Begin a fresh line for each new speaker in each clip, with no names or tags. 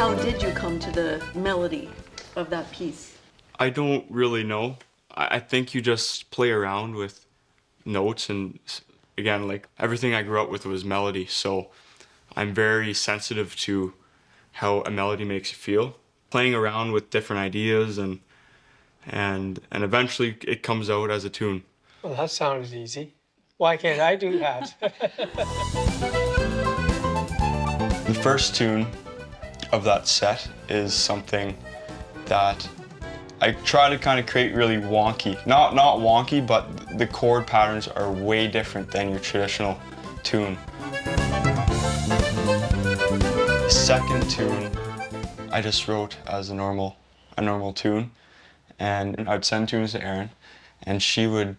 How did you come to the melody of that piece?
I don't really know. I think you just play around with notes, and again, like everything I grew up with was melody, so I'm very sensitive to how a melody makes you feel. Playing around with different ideas and eventually it comes out as a tune.
Well, that sounded easy. Why can't I do that?
The first tune of that set is something that I try to kind of create really wonky. Not wonky, but the chord patterns are way different than your traditional tune. The second tune I just wrote as a normal tune, and I'd send tunes to Erin, and she would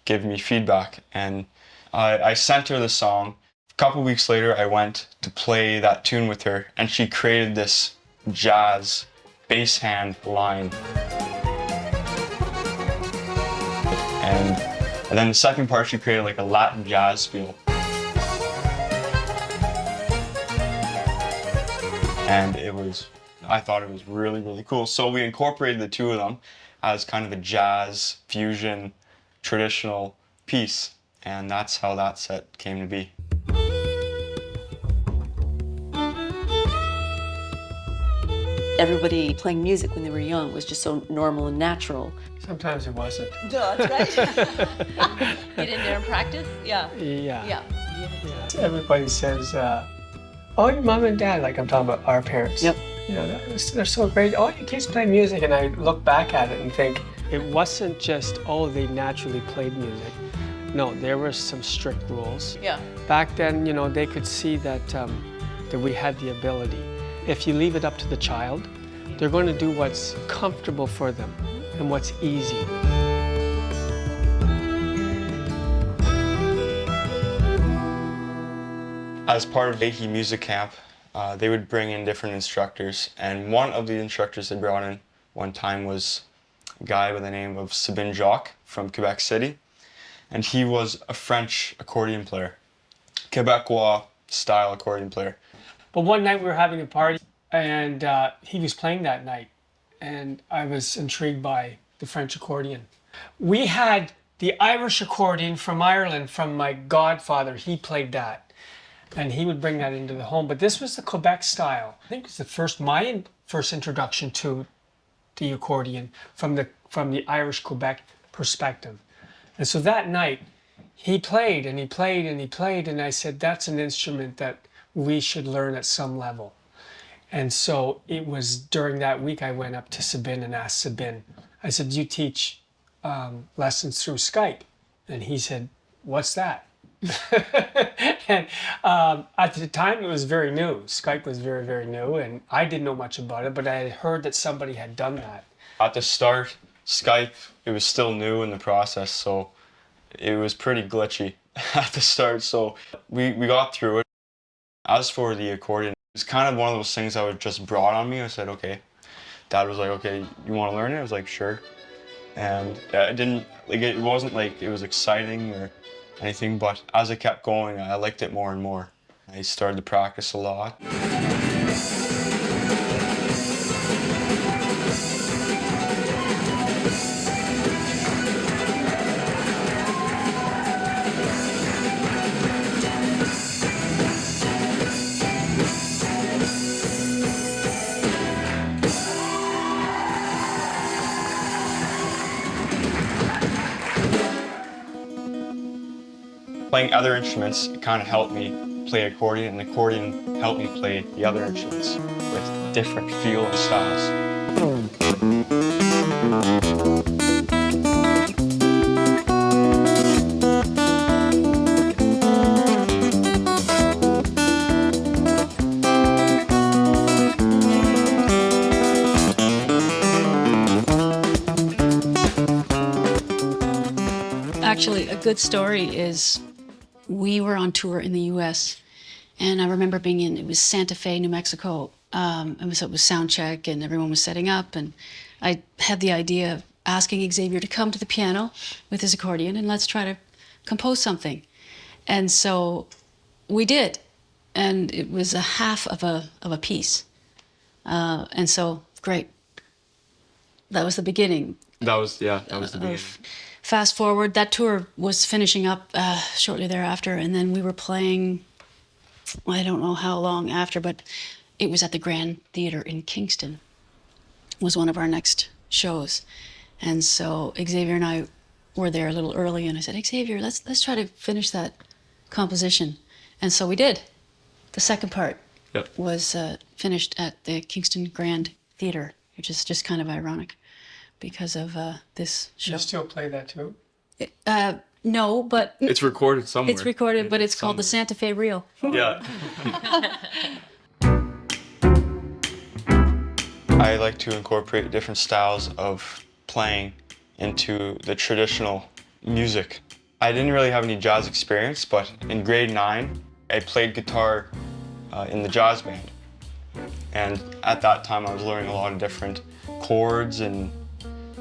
give me feedback, and I sent her the song. A couple weeks later, I went to play that tune with her, and she created this jazz bass hand line. And then the second part, she created like a Latin jazz feel. And I thought it was really, really cool. So we incorporated the two of them as kind of a jazz fusion traditional piece. And that's how that set came to be.
Everybody playing music when they were young was just so normal and natural.
Sometimes it wasn't.
Duh, that's right. Get in there and practice? Yeah.
Yeah.
Yeah.
Everybody says, oh, your mom and dad, like I'm talking about our parents.
Yep.
You know, they're so great. Oh, your kids play music. And I look back at it and think, it wasn't just, oh, they naturally played music. No, there were some strict rules.
Yeah.
Back then, you know, they could see that, that we had the ability. If you leave it up to the child, they're going to do what's comfortable for them and what's easy.
As part of Leahy Music Camp, they would bring in different instructors, and one of the instructors they brought in one time was a guy by the name of Siobheann from Quebec City, and he was a French accordion player, Quebecois style accordion player.
But one night we were having a party, and he was playing that night, and I was intrigued by the French accordion. We had the Irish accordion from Ireland from my godfather. He played that, and he would bring that into the home. But this was the Quebec style. I think it was my first introduction to the accordion from the Irish Quebec perspective. And so that night, he played and he played and he played, and I said, that's an instrument that we should learn at some level. And so it was during that week I went up to Siobheann and asked Siobheann, I said, do you teach lessons through Skype? And he said, what's that? And at the time it was very new. Skype was very, very new, and I didn't know much about it, but I had heard that somebody had done that.
At the start, Skype, it was still new in the process, so it was pretty glitchy at the start, so we got through it. As for the accordion, it's kind of one of those things that was just brought on me. I said, okay. Dad was like, okay, you want to learn it? I was like, sure. And it wasn't like it was exciting or anything, but as it kept going, I liked it more and more. I started to practice a lot. Playing other instruments, it kind of helped me play accordion, and accordion helped me play the other instruments with different feel and styles.
Actually, a good story is we were on tour in the U.S., and I remember being it was Santa Fe, New Mexico. It was sound check, and everyone was setting up, and I had the idea of asking Xavier to come to the piano with his accordion, and let's try to compose something. And so we did, and it was a half of a piece. And so, great. That was the beginning.
That was the beginning.
Fast forward, that tour was finishing up shortly thereafter, and then we were playing, I don't know how long after, but it was at the Grand Theatre in Kingston, was one of our next shows. And so Xavier and I were there a little early, and I said, Xavier, let's try to finish that composition. And so we did. The second part was finished at the Kingston Grand Theatre, which is just kind of ironic because of this show.
You still play that too?
No, but
It's recorded somewhere.
it's recorded, but it's called the Santa Fe Reel.
Yeah. I like to incorporate different styles of playing into the traditional music. I didn't really have any jazz experience, but in grade 9, I played guitar in the jazz band. And at that time, I was learning a lot of different chords and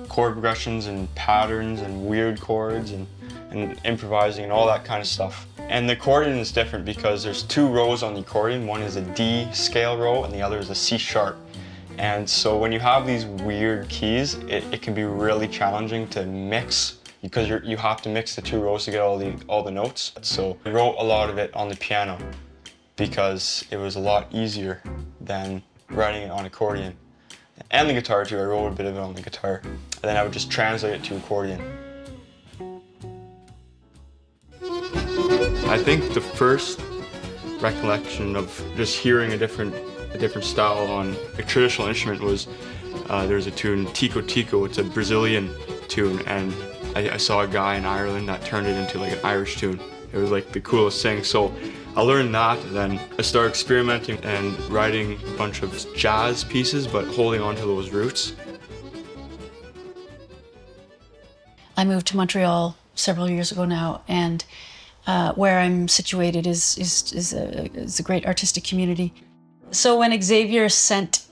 chord progressions and patterns and weird chords and improvising and all that kind of stuff. And the accordion is different because there's 2 rows on the accordion. One is a D scale row and the other is a C sharp. And so when you have these weird keys, it can be really challenging to mix because you have to mix the 2 rows to get all the notes. So I wrote a lot of it on the piano because it was a lot easier than writing it on accordion. And the guitar too, I wrote a bit of it on the guitar. And then I would just translate it to accordion. I think the first recollection of just hearing a different style on a traditional instrument was there's a tune, Tico Tico. It's a Brazilian tune, and I saw a guy in Ireland that turned it into like an Irish tune. It was like the coolest thing. So I learned that, and then I started experimenting and writing a bunch of jazz pieces, but holding on to those roots.
I moved to Montreal several years ago now, and where I'm situated is a great artistic community. So when Xavier sent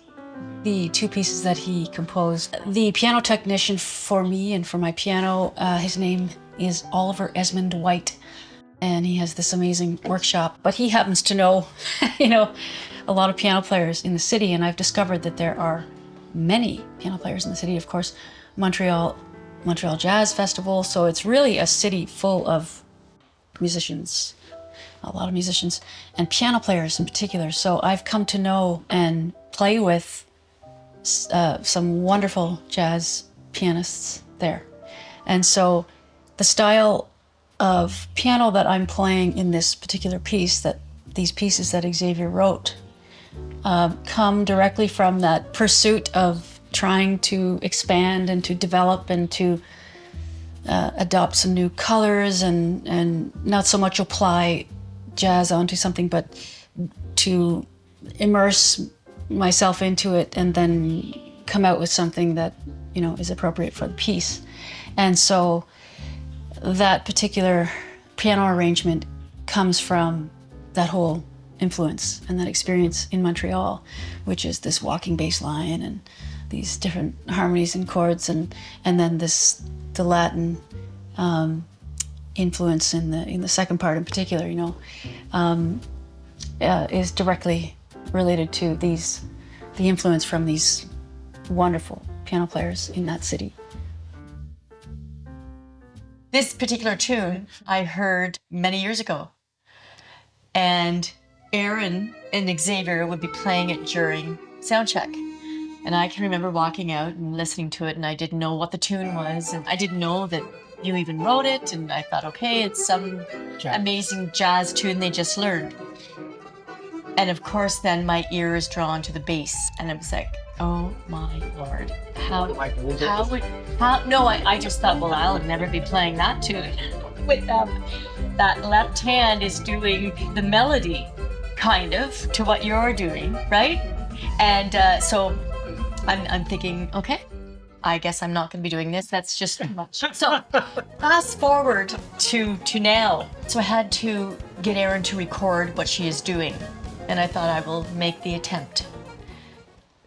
the 2 pieces that he composed, the piano technician for me and for my piano, his name is Oliver Esmond White, and he has this amazing workshop. But he happens to know, a lot of piano players in the city, and I've discovered that there are many piano players in the city. Of course, Montreal Jazz Festival, so it's really a city full of musicians. A lot of musicians and piano players in particular. So I've come to know and play with some wonderful jazz pianists there. And so the style of piano that I'm playing in this particular piece, these pieces that Xavier wrote, come directly from that pursuit of trying to expand and to develop and to adopt some new colors and not so much apply jazz onto something, but to immerse myself into it and then come out with something that is appropriate for the piece. And so that particular piano arrangement comes from that whole influence and that experience in Montreal, which is this walking bass line and these different harmonies and chords, and then the Latin influence in the second part in particular, is directly related to the influence from these wonderful piano players in that city.
This particular tune I heard many years ago, and Erin and Xavier would be playing it during sound check. And I can remember walking out and listening to it, and I didn't know what the tune was, and I didn't know that you even wrote it, and I thought, okay, it's some amazing jazz tune they just learned. And of course, then my ear is drawn to the bass, and I was like, oh my Lord, I just thought, well, I'll never be playing that tune. With that left hand is doing the melody, kind of, to what you're doing, right? And so I'm thinking, okay, I guess I'm not going to be doing this. That's just too much. So fast forward to now. So I had to get Erin to record what she is doing. And I thought I will make the attempt.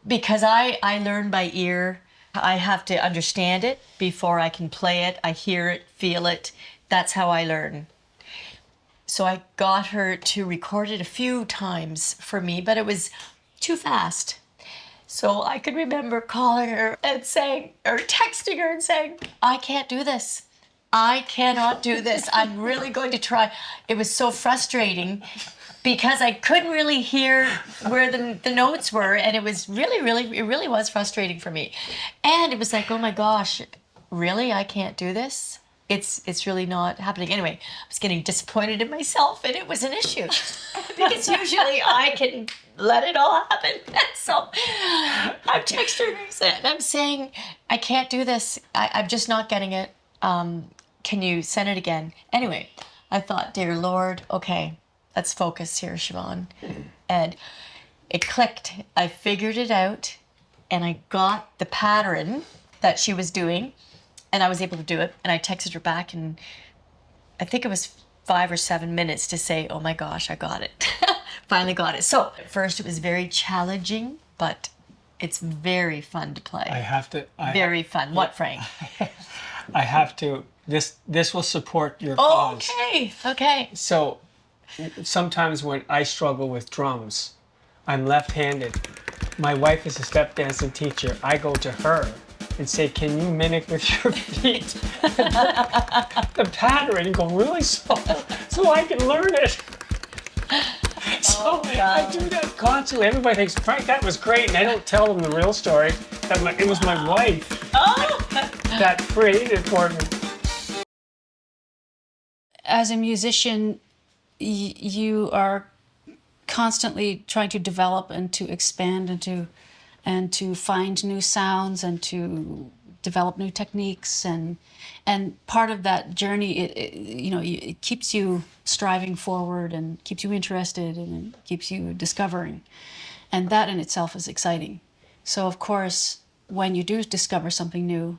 Because I learn by ear. I have to understand it before I can play it. I hear it, feel it. That's how I learn. So I got her to record it a few times for me, but it was too fast. So I could remember calling her and saying, or texting her and saying, I can't do this. I cannot do this. I'm really going to try. It was so frustrating because I couldn't really hear where the notes were, and it was it really was frustrating for me. And it was like, oh my gosh, really? I can't do this? It's really not happening. Anyway, I was getting disappointed in myself, and it was an issue because usually I can let it all happen. So I'm texting her and I'm saying, I can't do this. I'm just not getting it. Can you send it again? Anyway, I thought, dear Lord, okay, let's focus here, Siobheann. And it clicked. I figured it out, and I got the pattern that she was doing, and I was able to do it. And I texted her back, and I think it was 5 or 7 minutes to say, oh my gosh, I got it. Finally got it. So at first it was very challenging, but it's very fun to play. Very fun. What, Frank?
I have to. This will support your cause.
Okay.
So sometimes when I struggle with drums, I'm left-handed. My wife is a step dancing teacher. I go to her and say, can you mimic with your feet the pattern and go really slow so I can learn it? So I do that constantly. Everybody thinks, Frank, that was great. And I don't tell them the real story. It was my wife that created it for me.
As a musician, you are constantly trying to develop and to expand and to find new sounds and to develop new techniques, and part of that journey, it keeps you striving forward and keeps you interested and it keeps you discovering, and that in itself is exciting. So of course, when you do discover something new,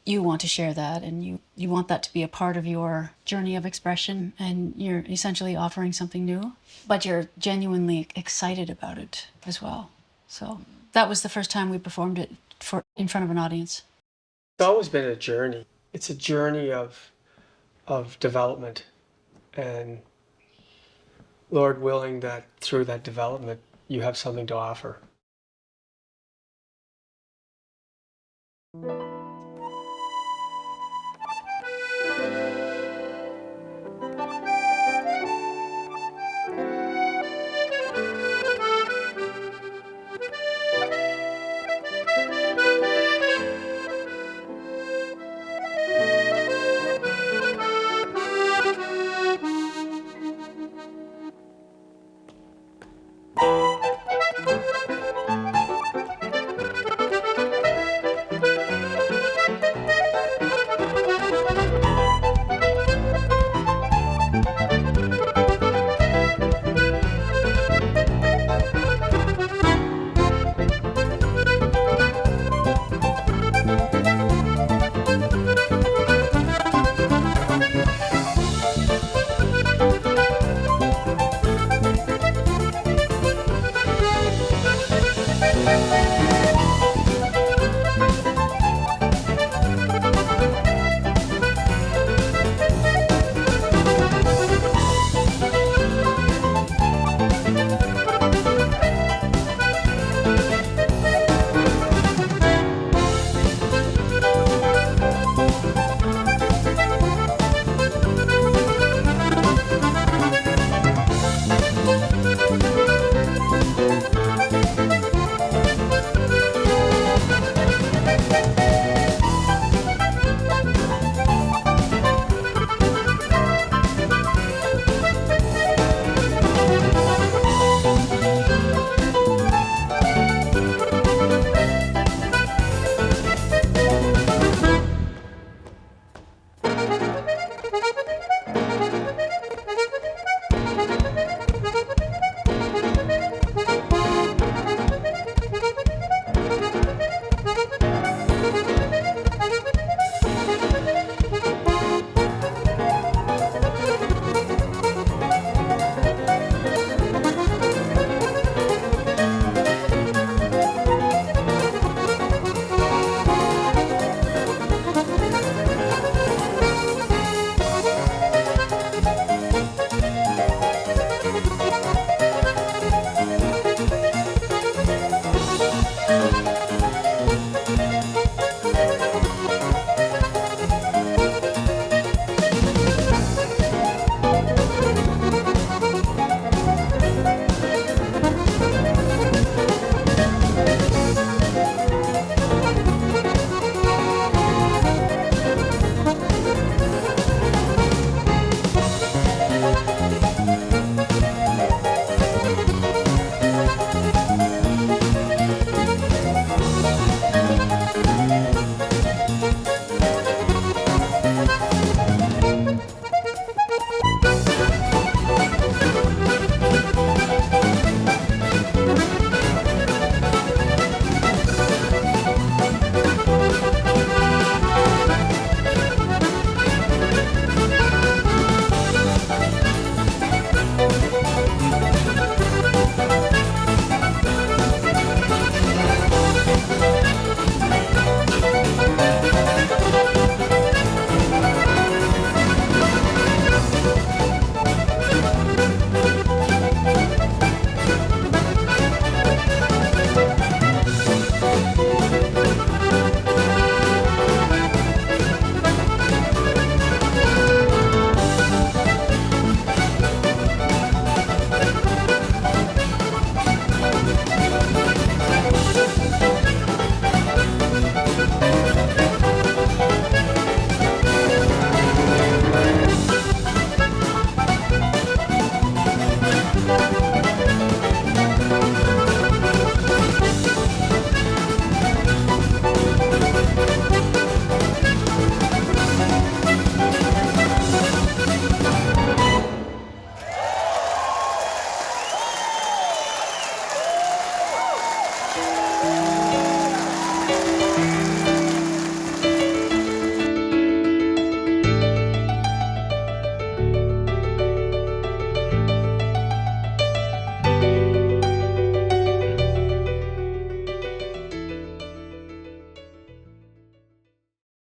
you want to share that, and you want that to be a part of your journey of expression, and you're essentially offering something new, but you're genuinely excited about it as well. So that was the first time we performed it in front of an audience.
It's always been a journey. It's a journey of development, and Lord willing that through that development you have something to offer.